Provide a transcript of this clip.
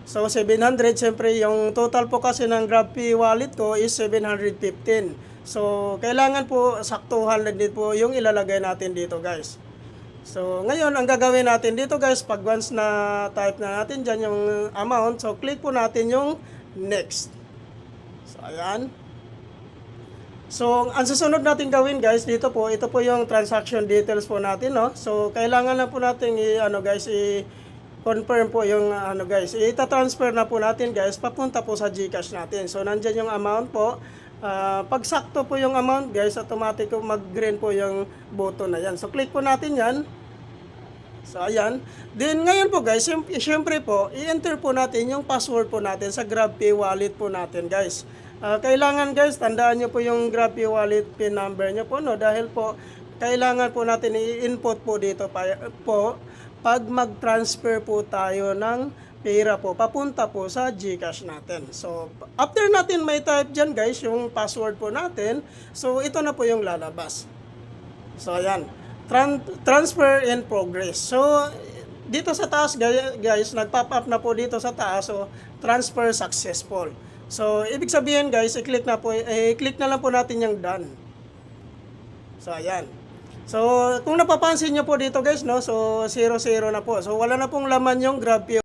So 700, siyempre yung total po kasi ng GrabPay wallet ko is 715. So kailangan po saktuhan lang din po yung ilalagay natin dito guys. So ngayon ang gagawin natin dito guys, pag once na type na natin dyan yung amount, so click po natin yung next. So ayan. So ang susunod natin gawin guys, dito po, ito po yung transaction details po natin, no. So kailangan na po natin confirm po yung guys, ita-transfer na po natin guys papunta po sa GCash natin. So nandiyan yung amount po. Pag sakto po yung amount guys, automatic mag-green po yung button na yan. So click po natin yan. So ayan. Then ngayon po guys, syempre po, i-enter po natin yung password po natin sa GrabPay wallet po natin guys. Kailangan guys, tandaan nyo po yung GrabPay wallet pin number nyo po, no, dahil po kailangan po natin i-input po dito pag mag-transfer po tayo ng pera po papunta po sa GCash natin. So after natin may type dyan guys yung password po natin, so ito na po yung lalabas. So ayan, transfer in progress. So dito sa taas guys, nag-pop up na po dito sa taas, so transfer successful. So ibig sabihin guys, i-click na lang po natin yung done. So ayan. So kung napapansin nyo po dito guys, no, so 0-0 na po. So wala na pong laman yung GrabPay